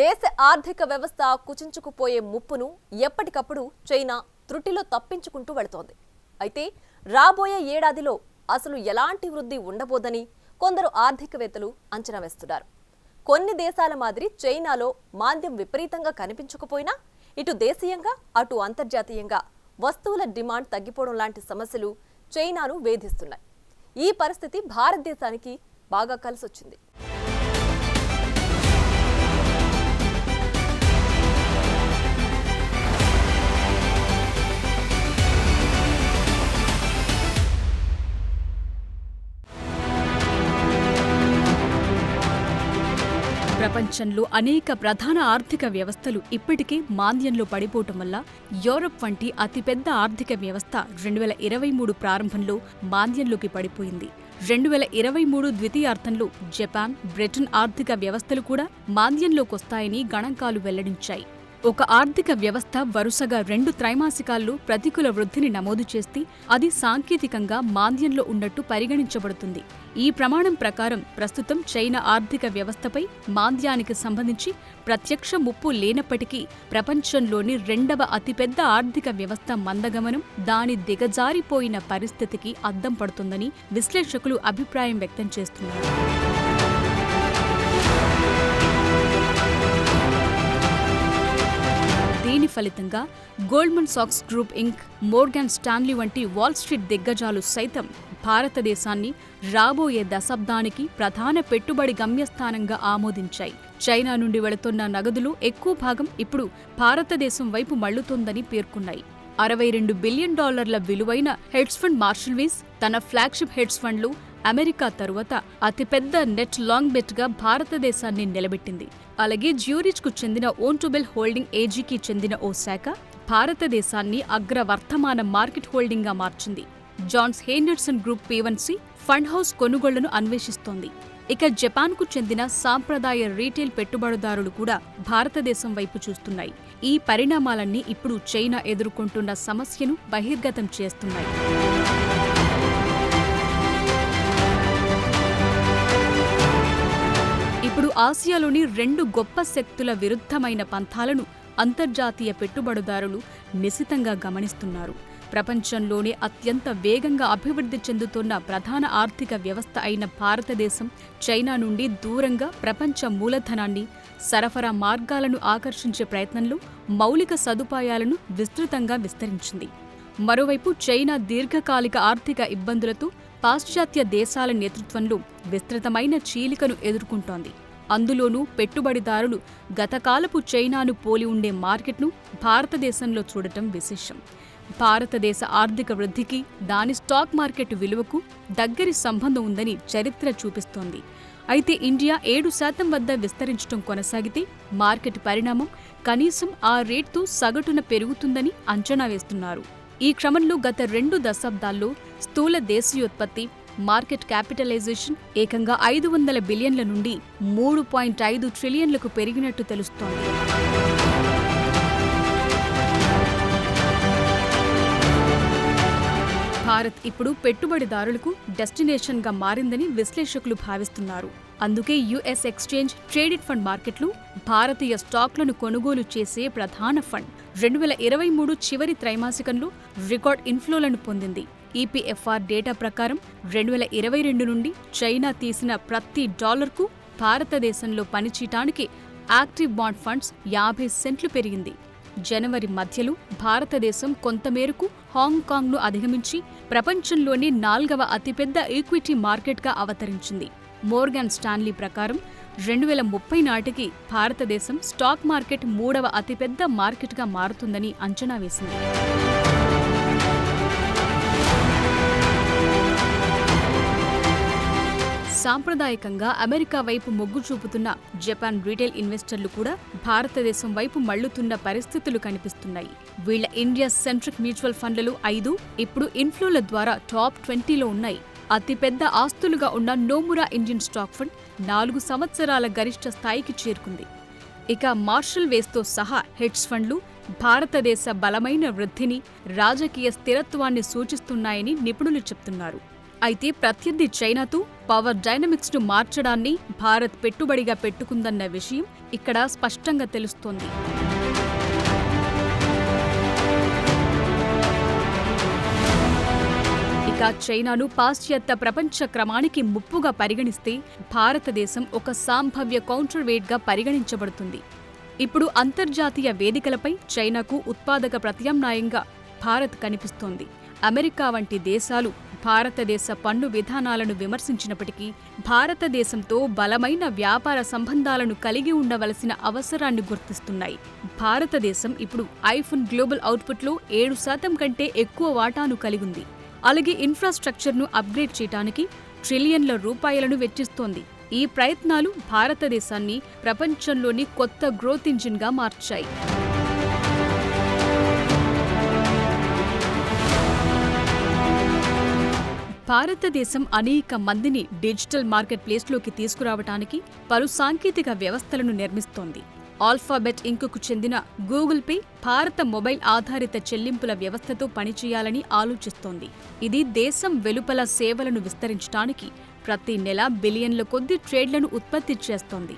దేశ ఆర్థిక వ్యవస్థ కుచించుకుపోయే ముప్పును ఎప్పటికప్పుడు చైనా త్రుటిలో తప్పించుకుంటూ వెళుతోంది. అయితే రాబోయే ఏడాదిలో అసలు ఎలాంటి వృద్ధి ఉండబోదని కొందరు ఆర్థికవేత్తలు అంచనా వేస్తున్నారు. కొన్ని దేశాల మాదిరి చైనాలో మాంద్యం విపరీతంగా కనిపించకపోయినా ఇటు దేశీయంగా అటు అంతర్జాతీయంగా వస్తువుల డిమాండ్ తగ్గిపోవడం లాంటి సమస్యలు చైనాను వేధిస్తున్నాయి. ఈ పరిస్థితి భారతదేశానికి బాగా కలిసొచ్చింది. ప్రపంచంలో అనేక ప్రధాన ఆర్థిక వ్యవస్థలు ఇప్పటికే మాంద్యంలో పడిపోవటం వల్ల యూరప్ వంటి అతిపెద్ద ఆర్థిక వ్యవస్థ 2023 ప్రారంభంలో మాంద్యంలోకి పడిపోయింది. 2023 ద్వితీయార్థంలో జపాన్, బ్రిటన్ ఆర్థిక వ్యవస్థలు కూడా మాంద్యంలోకొస్తాయని గణాంకాలు వెల్లడించాయి. ఒక ఆర్థిక వ్యవస్థ వరుసగా 2 త్రైమాసికాల్లో ప్రతికూల వృద్ధిని నమోదు చేస్తే అది సాంకేతికంగా మాంద్యంలో ఉన్నట్టు పరిగణించబడుతుంది. ఈ ప్రమాణం ప్రకారం ప్రస్తుతం చైనా ఆర్థిక వ్యవస్థపై మాంద్యానికి సంబంధించి ప్రత్యక్ష ముప్పు లేనప్పటికీ ప్రపంచంలోని 2వ అతిపెద్ద ఆర్థిక వ్యవస్థ మందగమనం దాని దిగజారిపోయిన పరిస్థితికి అద్దం పడుతుందని విశ్లేషకులు అభిప్రాయం వ్యక్తం చేస్తున్నారు. దీని ఫలితంగా గోల్డ్మన్ సాక్స్ గ్రూప్ ఇంక్, మోర్గాన్ స్టాన్లీ వంటి వాల్ స్ట్రీట్ దిగ్గజాలు సైతం భారతదేశాన్ని రాబోయే దశాబ్దానికి ప్రధాన పెట్టుబడి గమ్యస్థానంగా ఆమోదించాయి. చైనా నుండి వెళుతున్న నగదులో ఎక్కువ భాగం ఇప్పుడు భారతదేశం వైపు మళ్లుతోందని పేర్కొన్నాయి. $62 బిలియన్ విలువైన హెడ్జ్ ఫండ్ మార్షల్వీస్ తన ఫ్లాగ్షిప్ హెడ్జ్ ఫండ్లు అమెరికా తరువాత అతిపెద్ద నెట్ లాంగ్ బెట్గా భారతదేశాన్ని నిలబెట్టింది. అలాగే జ్యూరిచ్కు చెందిన ఓన్టుబెల్ హోల్డింగ్ ఏజీకి చెందిన ఓ శాఖ భారతదేశాన్ని అగ్రవర్తమాన మార్కెట్ హోల్డింగ్గా మార్చింది. Janus Henderson group P1C fund house కొనుగోళ్లను అన్వేషిస్తోంది. ఇక జపాన్కు చెందిన సాంప్రదాయ రీటైల్ పెట్టుబడిదారులు కూడా భారతదేశం వైపు చూస్తున్నాయి. ఈ పరిణామాలన్నీ ఇప్పుడు చైనా ఎదుర్కొంటున్న సమస్యను బహిర్గతం చేస్తున్నాయి. ఇప్పుడు ఆసియాలోని 2 గొప్ప శక్తుల విరుద్ధమైన పంథాలను అంతర్జాతీయ పెట్టుబడిదారులు నిశితంగా గమనిస్తున్నారు. ప్రపంచంలోనే అత్యంత వేగంగా అభివృద్ధి చెందుతున్న ప్రధాన ఆర్థిక వ్యవస్థ అయిన భారతదేశం చైనా నుండి దూరంగా ప్రపంచ మూలధనాన్ని, సరఫరా మార్గాలను ఆకర్షించే ప్రయత్నంలో మౌలిక సదుపాయాలను విస్తృతంగా విస్తరించింది. మరోవైపు చైనా దీర్ఘకాలిక ఆర్థిక ఇబ్బందులతో పాశ్చాత్య దేశాల నేతృత్వంలో విస్తృతమైన చీలికను ఎదుర్కొంటోంది. అందులోనూ పెట్టుబడిదారులు గతకాలపు చైనాను పోలి ఉండే మార్కెట్ను భారతదేశంలో చూడటం విశేషం. భారతదేశ ఆర్థిక వృద్ధికి దాని స్టాక్ మార్కెట్ విలువకు దగ్గరి సంబంధం ఉందని చరిత్ర చూపిస్తోంది. అయితే ఇండియా 7% వద్ద విస్తరించడం కొనసాగితే మార్కెట్ పరిణామం కనీసం ఆ రేటుతో సగటున పెరుగుతుందని అంచనా వేస్తున్నారు. ఈ క్రమంలో గత 2 దశాబ్దాల్లో స్థూల దేశీయోత్పత్తి, మార్కెట్ క్యాపిటలైజేషన్ ఏకంగా 500 బిలియన్ల నుండి 3.5 ట్రిలియన్లకు పెరిగినట్టు తెలుస్తోంది. భారత్ ఇప్పుడు పెట్టుబడిదారులకు డెస్టినేషన్గా మారిందని విశ్లేషకులు భావిస్తున్నారు. అందుకే యుఎస్ ఎక్స్చేంజ్ ట్రేడెడ్ ఫండ్ మార్కెట్లు భారతీయ స్టాక్లను కొనుగోలు చేసే ప్రధాన ఫండ్ 2023 చివరి త్రైమాసికంలో రికార్డ్ ఇన్ఫ్లోలను పొందింది. ఈపీఎఫ్ఆర్ డేటా ప్రకారం 2022 నుండి చైనా తీసిన ప్రతి డాలర్కు భారతదేశంలో పనిచేయటానికి యాక్టివ్ బాండ్ ఫండ్స్ 50 సెంట్లు పెరిగింది. జనవరి మధ్యలో భారతదేశం కొంతమేరకు హాంకాంగ్ను అధిగమించి ప్రపంచంలోని 4వ అతిపెద్ద ఈక్విటీ మార్కెట్గా అవతరించింది. మోర్గాన్ స్టాన్లీ ప్రకారం 2030 నాటికి భారతదేశం స్టాక్ మార్కెట్ 3వ అతిపెద్ద మార్కెట్గా మారుతుందని అంచనా వేసింది. సాంప్రదాయకంగా అమెరికా వైపు మొగ్గు చూపుతున్న జపాన్ రీటైల్ ఇన్వెస్టర్లు కూడా భారతదేశం వైపు మళ్లుతున్న పరిస్థితులు కనిపిస్తున్నాయి. వీళ్ల ఇండియా సెంట్రిక్ మ్యూచువల్ ఫండ్లలో 5 ఇప్పుడు ఇన్ఫ్లోల ద్వారా టాప్ 20లో ఉన్నాయి. అతిపెద్ద ఆస్తులుగా ఉన్న నోమురా ఇండియన్ స్టాక్ ఫండ్ 4 సంవత్సరాల గరిష్ట స్థాయికి చేరుకుంది. ఇక మార్షల్ వేస్తో సహా హెడ్జ్ ఫండ్లు భారతదేశ బలమైన వృద్ధిని, రాజకీయ స్థిరత్వాన్ని సూచిస్తున్నాయని నిపుణులు చెప్తున్నారు. అయితే ప్రత్యర్థి చైనాతో పవర్ డైనమిక్స్ను మార్చడాన్ని భారత్ పెట్టుబడిగా పెట్టుకుందన్న విషయం ఇక్కడ స్పష్టంగా తెలుస్తోంది. ఇక చైనాను పాశ్చాత్య ప్రపంచ క్రమానికి ముప్పుగా పరిగణిస్తే భారతదేశం ఒక సంభావ్య కౌంటర్ వెయిట్గా పరిగణించబడుతుంది. ఇప్పుడు అంతర్జాతీయ వేదికలపై చైనాకు ఉత్పాదక ప్రత్యామ్నాయంగా భారత్ కనిపిస్తోంది. అమెరికా వంటి దేశాలు భారతదేశ పన్ను విధానాలను విమర్శించినప్పటికీ భారతదేశంతో బలమైన వ్యాపార సంబంధాలను కలిగి ఉండవలసిన అవసరాన్ని గుర్తిస్తున్నాయి. భారతదేశం ఇప్పుడు ఐఫోన్ గ్లోబల్ అవుట్పుట్లో 7% కంటే ఎక్కువ వాటాను కలిగింది. అలాగే ఇన్ఫ్రాస్ట్రక్చర్ను అప్గ్రేడ్ చేయడానికి ట్రిలియన్ల రూపాయలను వెచ్చిస్తోంది. ఈ ప్రయత్నాలు భారతదేశాన్ని ప్రపంచంలోని కొత్త గ్రోత్ ఇంజిన్గా మార్చాయి. భారతదేశం అనేక మందిని డిజిటల్ మార్కెట్ ప్లేస్లోకి తీసుకురావడానికి పలు సాంకేతిక వ్యవస్థలను నిర్మిస్తోంది. ఆల్ఫాబెట్ ఇంకుకు చెందిన గూగుల్ పే భారత మొబైల్ ఆధారిత చెల్లింపుల వ్యవస్థతో పనిచేయాలని ఆలోచిస్తోంది. ఇది దేశం వెలుపల సేవలను విస్తరించడానికి ప్రతి నెల బిలియన్ల కొద్ది ట్రేడ్లను ఉత్పత్తి చేస్తోంది.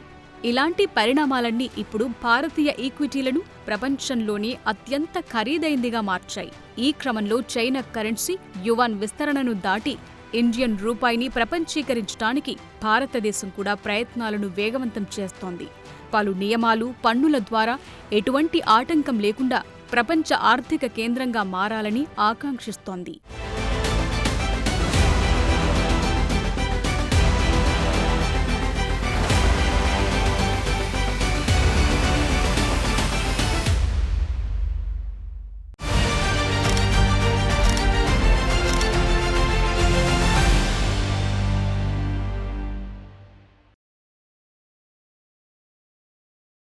ఇలాంటి పరిణామాలన్నీ ఇప్పుడు భారతీయ ఈక్విటీలను ప్రపంచంలోనే అత్యంత ఖరీదైందిగా మార్చాయి. ఈ క్రమంలో చైనా కరెన్సీ యువాన్ విస్తరణను దాటి ఇండియన్ రూపాయిని ప్రపంచీకరించడానికి భారతదేశం కూడా ప్రయత్నాలను వేగవంతం చేస్తోంది. పలు నియమాలు, పన్నుల ద్వారా ఎటువంటి ఆటంకం లేకుండా ప్రపంచ ఆర్థిక కేంద్రంగా మారాలని ఆకాంక్షిస్తోంది.